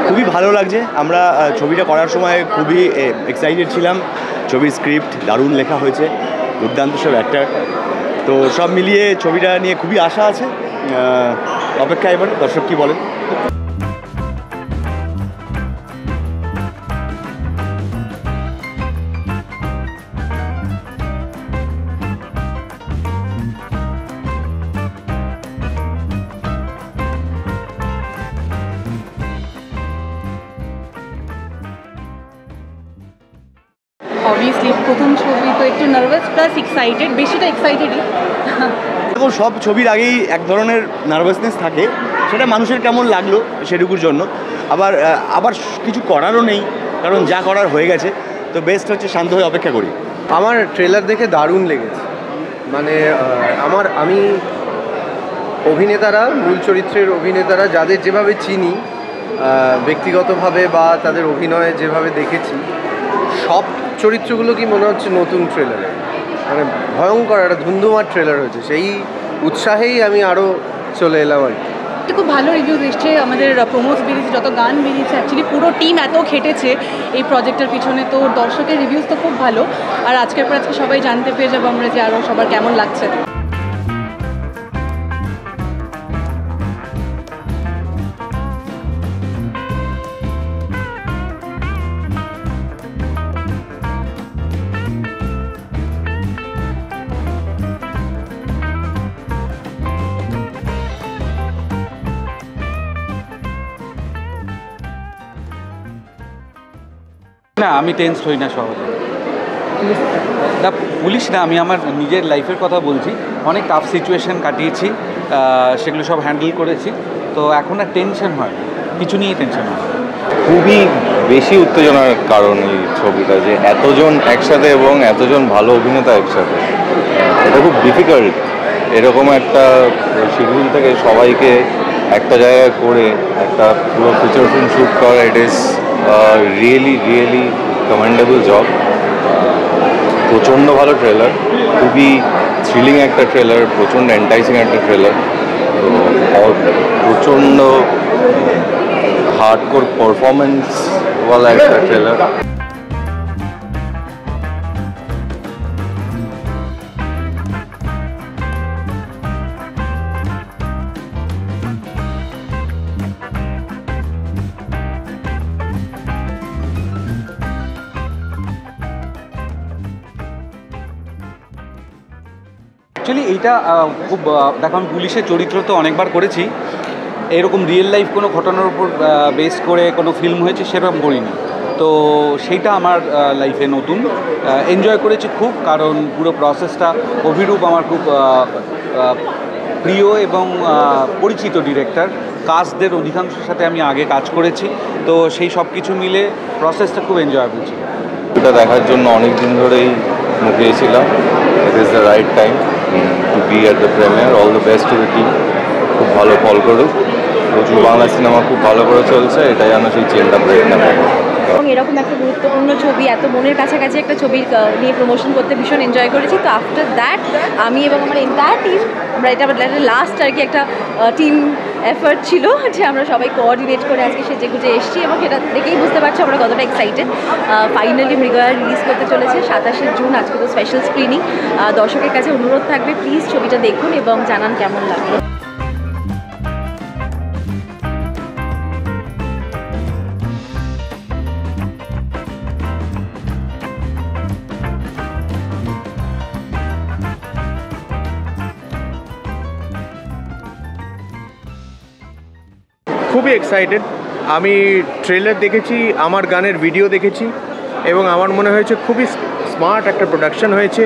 খুবই ভালো লাগছে। আমরা ছবিটা করার সময় খুবই এক্সাইটেড ছিলাম। ছবির স্ক্রিপ্ট দারুণ লেখা হয়েছে, দুর্দান্ত সব অ্যাক্টার, তো সব মিলিয়ে ছবিটা নিয়ে খুবই আশা আছে। অপেক্ষা এবার দর্শক কী বলেন। অবভিয়াসলি প্রথম ছবি তো একটু নার্ভাস প্লাস এক্সাইটেড, বেশিটা এক্সাইটেডই। দেখো, সব ছবির আগেই এক ধরনের নার্ভাসনেস থাকে, সেটা মানুষের কেমন লাগলো সেটুকুর জন্য। আবার কিছু করারও নেই, কারণ যা করার হয়ে গেছে। তো বেস্ট হচ্ছে শান্ত হয়ে অপেক্ষা করি। আমার ট্রেলার দেখে দারুণ লেগেছে। মানে আমি অভিনেতারা, মূল চরিত্রের অভিনেতারা যাদের যেভাবে চিনি ব্যক্তিগতভাবে বা তাদের অভিনয়ে যেভাবে দেখেছি, সব চরিত্রগুলো কি মনে হচ্ছে নতুন ট্রেলারে, মানে ভয়ঙ্কর একটা ধুন্ধুমার ট্রেলার হয়েছে। সেই উৎসাহেই আমি আরও চলে এলাম আর কি। খুব ভালো রিভিউজ এসছে, আমাদের প্রমোস বেরিয়েছে, যত গান বেরিয়েছে, অ্যাকচুয়ালি পুরো টিম এত খেটেছে এই প্রজেক্টের পিছনে, তো দর্শকের রিভিউজ তো খুব ভালো। আর আজকের পর আজকে সবাই জানতে পেরে যাবো আমরা যে আরও সবার কেমন লাগছে। না, আমি টেন্স হই না সহজে। না, পুলিশ না, আমি আমার নিজের লাইফের কথা বলছি। অনেক টাফ সিচুয়েশান কাটিয়েছি, সেগুলো সব হ্যান্ডেল করেছি, তো এখন আর টেনশন হয়, কিছু নিয়েই টেনশন হয়। খুবই বেশি উত্তেজনার কারণ এই ছবিটা, যে এতজন একসাথে এবং এতজন ভালো অভিনেতা একসাথে, এটা খুব ডিফিকাল্ট। এরকম একটা শিডিউল থেকে সবাইকে একটা জায়গায় করে একটা পুরো ফিচার ফিল্ম শ্যুট করা, it is really commendable job. প্রচণ্ড ভালো ট্রেলার, খুবই থ্রিলিং একটা ট্রেলার, প্রচণ্ড এন্টাইসিং একটা ট্রেলার, প্রচণ্ড হার্ডকোর পারফরমেন্সওয়ালা একটা ট্রেলার। অ্যাকচুয়ালি এইটা খুব দেখো, আমি পুলিশের চরিত্র তো অনেকবার করেছি, এরকম রিয়েল লাইফ কোনো ঘটনার উপর বেস করে কোনো ফিল্ম হয়েছে সেরকম করিনি, তো সেইটা আমার লাইফে নতুন। এনজয় করেছি খুব, কারণ পুরো প্রসেসটা, অভিরূপ আমার খুব প্রিয় এবং পরিচিত ডিরেক্টর, কাজদের অধিকাংশের সাথে আমি আগে কাজ করেছি, তো সেই সব কিছু মিলে প্রসেসটা খুব এনজয়েবল ছিল। এটা দেখার জন্য অনেক দিন ধরেই মুখিয়েছিলাম। It is the right time to be at the premiere. All the best to the team, খুব ভালো ফল করুক। প্রচুর বাংলা সিনেমা খুব ভালো করে চলছে, এটাই যেন সেই চেনটা ব্রেক না করে। এবং এরকম একটা গুরুত্বপূর্ণ ছবি, এত মনের কাছাকাছি একটা ছবির নিয়ে প্রমোশন করতে ভীষণ এনজয় করেছি। তো আফটার দ্যাট আমি এবং আমার এন্টায়ার টিম, আমরা এটা লাস্ট আর কি একটা টিম এফার্ট ছিল যে আমরা সবাই কোঅর্ডিনেট করে আজকে সেজে গুজে এসেছি, এবং সেটা দেখেই বুঝতে পারছি আমরা কতটা এক্সাইটেড। ফাইনালি মৃগয়া রিলিজ করতে চলেছে 27শে জুন, আজকে তো স্পেশাল স্ক্রিনিং। দর্শকের কাছে অনুরোধ থাকবে, প্লিজ ছবিটা দেখুন এবং জানান কেমন লাগলো। খুবই এক্সাইটেড। আমি ট্রেলার দেখেছি, আমার গানের ভিডিও দেখেছি, এবং আমার মনে হয়েছে খুবই স্মার্ট একটা প্রোডাকশন হয়েছে,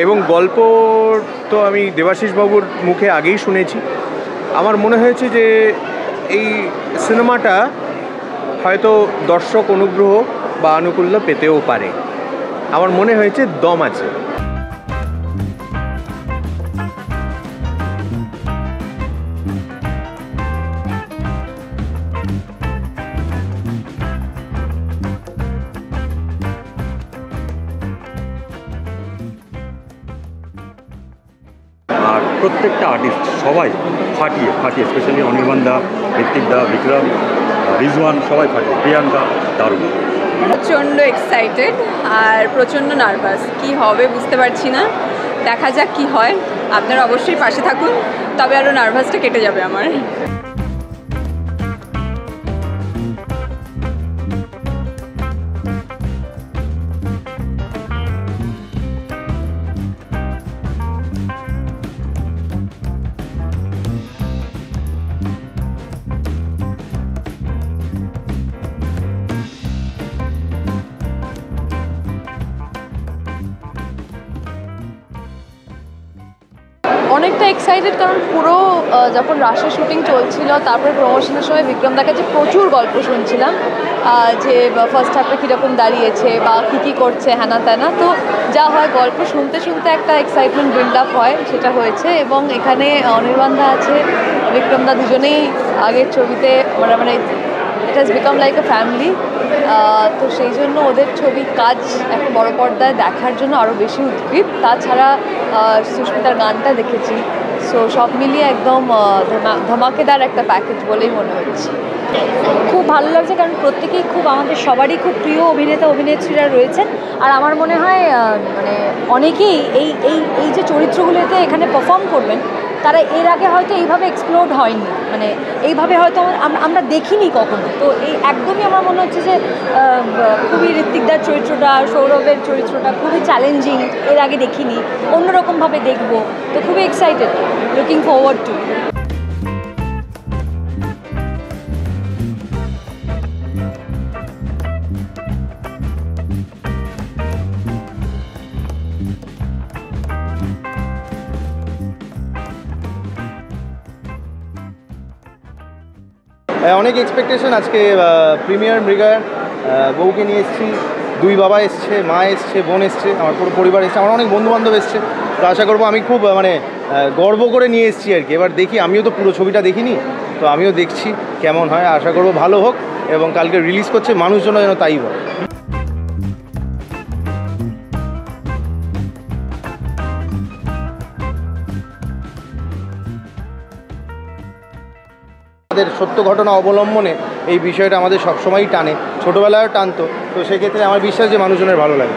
এবং গল্প তো আমি দেবাশিস বাবুর মুখে আগেই শুনেছি। আমার মনে হয়েছে যে এই সিনেমাটা হয়তো দর্শক অনুগ্রহ বা আনুকূল্য পেতেও পারে। আমার মনে হয়েছে দম আছে। প্রত্যেকটা আর্টিস্ট সবাই ফাটিয়ে স্পেশালি অনির্বাণ দা, ঋত্বিক দা, বিক্রম, রিজওয়ান সবাই ফাটিয়ে, প্রিয়াঙ্কা দারুণ। প্রচণ্ড এক্সাইটেড আর প্রচণ্ড নার্ভাস, কি হবে বুঝতে পারছি না, দেখা যাক কি হয়। আপনারা অবশ্যই পাশে থাকুন, তবে আরও নার্ভাসটা কেটে যাবে আমার। অনেকটা এক্সাইটেড, কারণ পুরো যখন রাশের শুটিং চলছিল, তারপরে প্রমোশনের সময় বিক্রমদার কাছে প্রচুর গল্প শুনছিলাম যে ফার্স্ট হাফটা কীরকম দাঁড়িয়েছে বা কী কী করছে হ্যানা ত্যানা। তো যা হয় গল্প শুনতে শুনতে একটা এক্সাইটমেন্ট বিল্ড আপ হয়, সেটা হয়েছে। এবং এখানে অনির্বাণদা আছে, বিক্রমদা, দুজনেই আগের ছবিতে মানে it has become like a family. তো সেই জন্য ওদের ছবি কাজ এখন বড় পর্দায় দেখার জন্য আরও বেশি উদ্গ্রীব। তাছাড়া সুস্মিতার গানটা দেখেছি, সো সব মিলিয়ে একদম ধামাকেদার একটা প্যাকেজ বলেই মনে হচ্ছে। খুব ভালো লাগছে, কারণ প্রত্যেকেই খুব আমাদের সবারই খুব প্রিয় অভিনেতা অভিনেত্রীরা রয়েছেন। আর আমার মনে হয় মানে অনেকেই এই এই এই যে চরিত্রগুলোতে এখানে পারফর্ম করবেন, তারা এর আগে হয়তো এইভাবে এক্সপ্লোর্ড হয়নি, মানে এইভাবে হয়তো আমরা দেখিনি কখনো। তো এই একদমই আমার মনে হচ্ছে যে খুবই ঋত্বিকদার চরিত্রটা আর সৌরভের চরিত্রটা খুবই চ্যালেঞ্জিং, এর আগে দেখিনি, অন্যরকমভাবে দেখবো। তো খুবই এক্সাইটেড, লুকিং ফরওয়ার্ড টু। অনেক এক্সপেকটেশন। আজকে প্রিমিয়ার মৃগার, বউকে নিয়ে এসেছি, দুই বাবা এসছে, মা এসছে, বোন এসছে, আমার পুরো পরিবার এসছে, আমার অনেক বন্ধুবান্ধব এসছে। তো আশা করবো, আমি খুব মানে গর্ব করে নিয়ে এসেছি আর কি। এবার দেখি, আমিও তো পুরো ছবিটা দেখিনি, তো আমিও দেখছি কেমন হয়। আশা করবো ভালো হোক, এবং কালকে রিলিজ করছে, মানুষজন যেন তাই বলে। আমাদের সত্য ঘটনা অবলম্বনে এই বিষয়টা আমাদের সবসময়ই টানে, ছোটোবেলায়ও টানতো। তো সেক্ষেত্রে আমার বিশ্বাস যে মানুষজনের ভালো লাগে।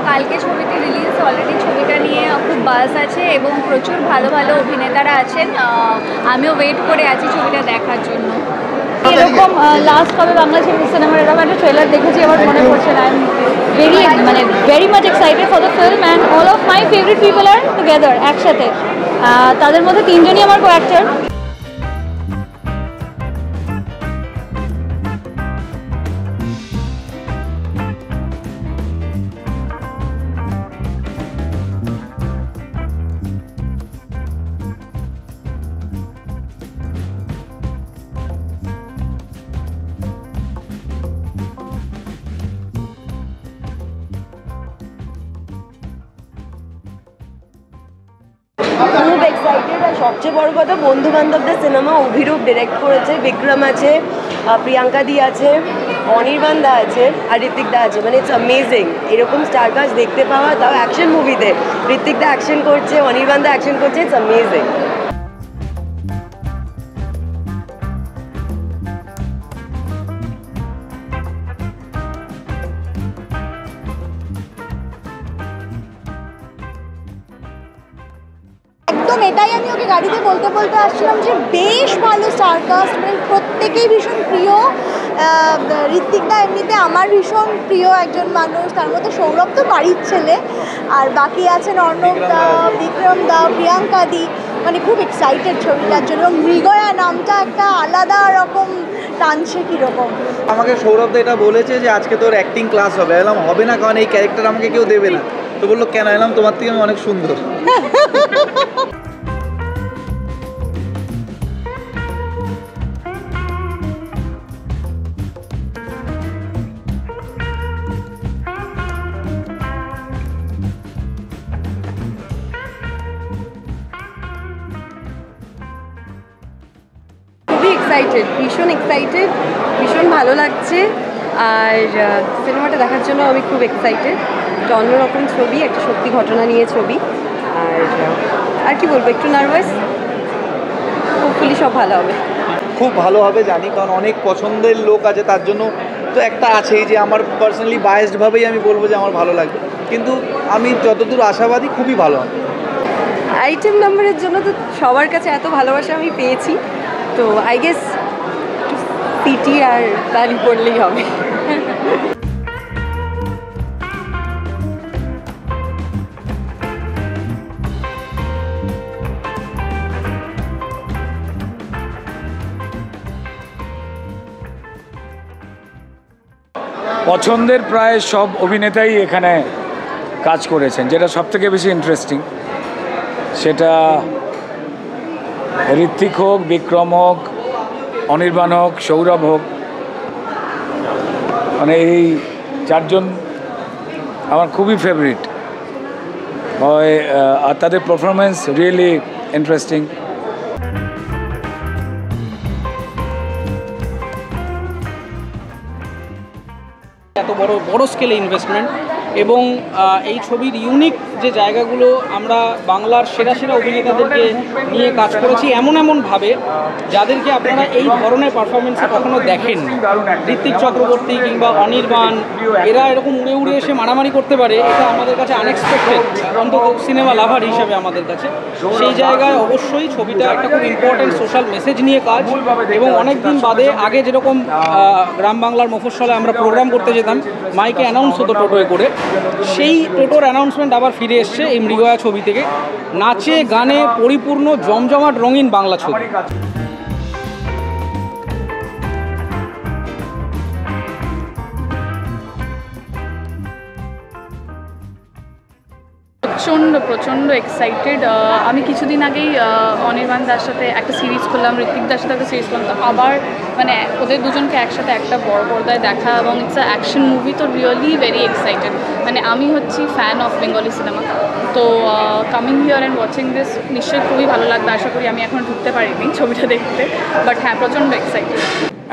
কালকে ছবিটি রিলিজ, অলরেডি ছবিটা নিয়ে খুব বাস আছে এবং প্রচুর ভালো ভালো অভিনেতারা আছেন। আমিও ওয়েট করে আছি ছবিটা দেখার জন্য। এরকম লাস্ট কবে বাংলা সিনেমার এরকম একটা ট্রেলার দেখেছি, আমার মনে পড়ছে না। Very much excited for the film, and all of my favourite people are together, একসাথে। তাদের মধ্যে তিনজনই আমার কো অ্যাক্টর। খুব এক্সাইটেড। আর সবচেয়ে বড় কথা, বন্ধু বান্ধবদের সিনেমা অভিরূপ ডিরেক্ট করেছে, বিক্রম আছে, প্রিয়াঙ্কা দি আছে, অনির্বাণ দা আছে, আর ঋত্বিক দা আছে। মানে ইটস অ্যামেজিং এরকম স্টারকাস্ট দেখতে পাওয়া, তাও অ্যাকশন মুভিতে। ঋত্বিক দা অ্যাকশন করছে, অনির্বাণ দা অ্যাকশন করছে, ইটস অ্যামেজিং। একদম এটাই আমি ওকে গাড়িতে বলতে বলতে আসছিলাম যে বেশ ভালো স্টারকাস্ট, মানে প্রত্যেকেই ভীষণ প্রিয়। ঋত্বিকদা এমনিতে আমার ভীষণ প্রিয় একজন মানুষ, তার মধ্যে সৌরভ তো বাড়ির ছেলে, আর বাকি আছেন অর্ণব দা, বিক্রম দা, প্রিয়াঙ্কা দি। মানে খুব এক্সাইটেড ছবিটার জন্য। মৃগয়া নামটা একটা আলাদা রকম টানছে কীরকম। আমাকে সৌরভ দা এটা বলেছে যে আজকে তোর অ্যাক্টিং ক্লাস হবে। এলাম হবে না, কারণ এই ক্যারেক্টার আমাকে কেউ দেবে না। তো বললো কেন? এলাম তোমার থেকে আমি অনেক সুন্দর। এক্সাইটেড, ভীষণ ভালো লাগছে। আর সিনেমাটা দেখার জন্য আমি খুব এক্সাইটেড। একটা অন্যরকম ছবি, একটা সত্যি ঘটনা নিয়ে ছবি। আর কি বলবো, একটু নার্ভাস, হোপফুলি সব ভালো হবে। খুব ভালো হবে জানি, কারণ অনেক পছন্দের লোক আছে, তার জন্য তো একটা আছেই যে আমার পার্সোনালি বায়াসডভাবেই আমি বলবো যে আমার ভালো লাগবে, কিন্তু আমি যতদূর আশাবাদী খুবই ভালো হবে। আইটেম নাম্বারের জন্য তো সবার কাছে এত ভালোবাসা আমি পেয়েছি, তো আই গেস সিটি আর তালি পড়লেই হবে। পছন্দের প্রায় সব অভিনেতাই এখানে কাজ করেছেন, যেটা সবথেকে বেশি ইন্টারেস্টিং। সেটা ঋত্বিক হোক, বিক্রম হোক, অনির্বাণ হোক, সৌরভ হোক, মানে এই চারজন আমার খুবই ফেভারিট হয়, আর তাদের পারফরমেন্স রিয়েলি ইন্টারেস্টিং। এত বড় স্কেলে ইনভেস্টমেন্ট এবং এই ছবির ইউনিক যে জায়গাগুলো, আমরা বাংলার সেরা অভিনেতাদেরকে নিয়ে কাজ করেছি এমনভাবে যাদেরকে আপনারা এই ধরনের পারফরমেন্সে কখনো দেখেননি। ঋত্বিক চক্রবর্তী কিংবা অনির্বাণ, এরা এরকম উড়ে এসে মারামারি করতে পারে, এটা আমাদের কাছে আনএক্সপেক্টেড, অন্তত সিনেমা লাভার হিসাবে আমাদের কাছে। সেই জায়গায় অবশ্যই ছবিটা একটা খুব ইম্পর্টেন্ট সোশ্যাল মেসেজ নিয়ে কাজ, এবং অনেক দিন বাদে, আগে যেরকম গ্রাম বাংলার মফস্বলে আমরা প্রোগ্রাম করতে যেতাম, মাইকে অ্যানাউন্স হতো টোটোয় করে, সেই টোটোর অ্যানাউন্সমেন্ট আবার ফিরে এসছে এই মৃগয়া ছবি থেকে। নাচে গানে পরিপূর্ণ জমজমাট রঙিন বাংলা ছবি। প্রচণ্ড এক্সাইটেড। আমি কিছুদিন আগেই অনির্বাণ দার সাথে একটা সিরিজ করলাম, ঋত্বিক দার সাথে একটা সিরিজ করলাম, তো আবার মানে ওদের দুজনকে একসাথে একটা বড় পর্দায় দেখা, এবং ইটস আ অ্যাকশন মুভি, তো রিয়েলি ভেরি এক্সাইটেড। মানে আমি হচ্ছি ফ্যান অফ বেঙ্গলি সিনেমা, তো coming here and watching this নিশ্চয়ই খুবই ভালো লাগবে। আশা করি, আমি এখন ঢুকতে পারিনি ছবিটা দেখতে, বাট হ্যাঁ, প্রচণ্ড এক্সাইটেড।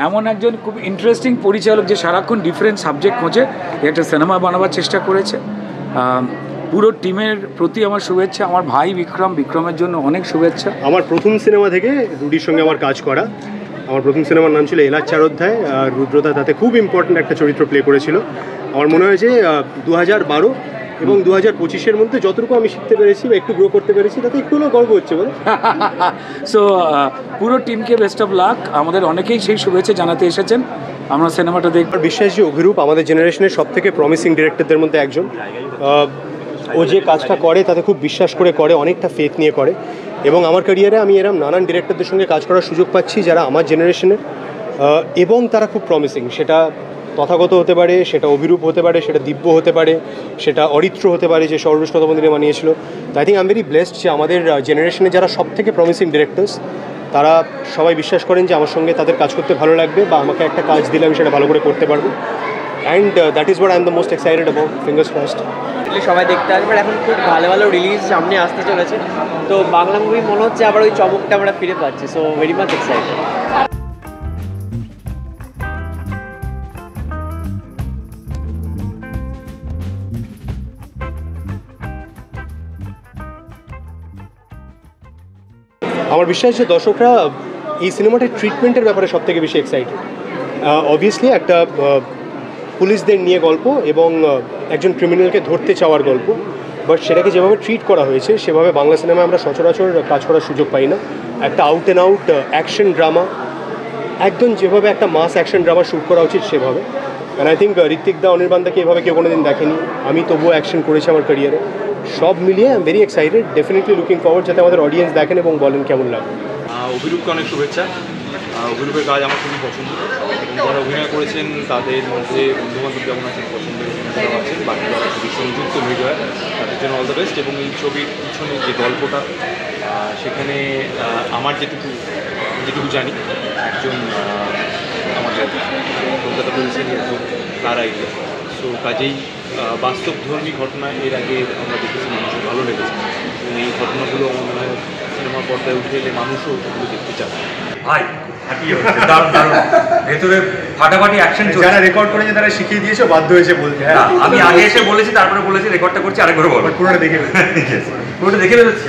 এমন একজন খুব ইন্টারেস্টিং পরিচালক যে সারাক্ষণ ডিফারেন্ট সাবজেক্ট খোঁজে, একটা সিনেমা বানাবার চেষ্টা করেছে। পুরো টিমের প্রতি আমার শুভেচ্ছা, আমার ভাই বিক্রমের জন্য অনেক শুভেচ্ছা। আমার প্রথম সিনেমা থেকে রুডির সঙ্গে আমার কাজ করা। আমার প্রথম সিনেমার নাম ছিল এলাচার অধ্যায়, আর রুদ্রদা তাতে খুব ইম্পর্ট্যান্ট একটা চরিত্র প্লে করেছিল। আমার মনে হয় যে 2012 এবং 2025-এর মধ্যে যতটুকু আমি শিখতে পেরেছি বা একটু গ্রো করতে পেরেছি, তাতে একটু হলেও গর্ব হচ্ছে বলে। সো পুরো টিমকে বেস্ট অফ লাক। আমাদের অনেকেই সেই শুভেচ্ছা জানাতে এসেছেন, আমরা সিনেমাটা দেখব। বিশ্বাস যে অভিরূপ আমাদের জেনারেশনের সব থেকে প্রমিসিং ডিরেক্টরদের মধ্যে একজন। ও যে কাজটা করে তাতে খুব বিশ্বাস করে, অনেকটা ফেথ নিয়ে করে, এবং আমার ক্যারিয়ারে আমি এরকম নানান ডিরেক্টরদের সঙ্গে কাজ করার সুযোগ পাচ্ছি যারা আমার জেনারেশনের, এবং তারা খুব প্রমিসিং। সেটা তথাগত হতে পারে, সেটা অভিরূপ হতে পারে, সেটা দিব্য হতে পারে, সেটা অরিত্র হতে পারে যে সর্বশ শতবন্দিনী বানিয়েছিল। তো I think I am very blessed যে আমাদের জেনারেশনে যারা সব থেকে প্রমিসিং ডিরেক্টরস, তারা সবাই বিশ্বাস করেন যে আমার সঙ্গে তাদের কাজ করতে ভালো লাগবে, বা আমাকে একটা কাজ দিলে আমি সেটা ভালো করে করতে পারবো। And that is what I am the most excited about. Fingers crossed. সবাই দেখতে আসবে, এখন খুব ভালো রিলিজ সামনে আসতে চলেছে, তো বাংলা মুভি মনে হচ্ছে আবার ওই চমকটা আমরা ফিরে পাচ্ছি। So very much excited. আমার বিশ্বাস যে দর্শকরা এই সিনেমাটার ট্রিটমেন্টের ব্যাপারে সব থেকে বেশি এক্সাইটেড। অবভিয়াসলি একটা পুলিশদের নিয়ে গল্প এবং একজন ক্রিমিনালকে ধরতে চাওয়ার গল্প, বাট সেটাকে যেভাবে ট্রিট করা হয়েছে সেভাবে বাংলা সিনেমায় আমরা সচরাচর কাজ করার সুযোগ পাই না। একটা out and out action drama, একদম যেভাবে একটা মাস অ্যাকশন ড্রামা শ্যুট করা উচিত সেভাবে। অ্যান্ড আই থিঙ্ক ঋত্বিক দা, অনির্বাণ দাকে এভাবে কেউ কোনোদিন দেখেনি। আমি তবুও অ্যাকশন করেছি আমার ক্যারিয়ারে। সব মিলিয়ে I am very excited, definitely looking forward যাতে আমাদের অডিয়েন্স দেখেন এবং বলেন কেমন লাগে। অভিরূপকে অনেক শুভেচ্ছা। অভিরূপের কাজ আমার খুবই পছন্দ, যারা অভিনয় করেছেন তাদের মধ্যে বন্ধুবান্ধব যেমন আছেন, পছন্দের অভিনেতারাও আছেন, বাকি যারা ছবির সঙ্গে যুক্ত ভিডিও হয় তাদের জন্য অল দ্য বেস্ট। এবং এই ছবির পিছনে যে গল্পটা, সেখানে আমার যেটুকু জানি, একজন আমাদের কলকাতা পুলিশের একজন তার আইডিয়া। সো কাজেই বাস্তবধর্মী ঘটনা এর আগে আমরা দেখেছি, মানুষের ভালো লেগেছে, এবং এই ঘটনাগুলো আমার মনে হয় সিনেমা পর্দায় উঠে এলে মানুষও ওগুলো দেখতে চায়। ভাই ফাটিয়ে হচ্ছে, দারুণ দারুণ ভেতরে ফাটাফাটি অ্যাকশন চলছে। যারা রেকর্ড করেছে তারা শিখিয়ে দিয়েছে, বাধ্য হয়েছে বলতে। হ্যাঁ, আমি আগে এসে বলেছি, তারপরে বলেছি রেকর্ডটা করছি, আরেকবার বলবো। পুরোটা দেখে পুরোটা দেখে বেরোচ্ছি।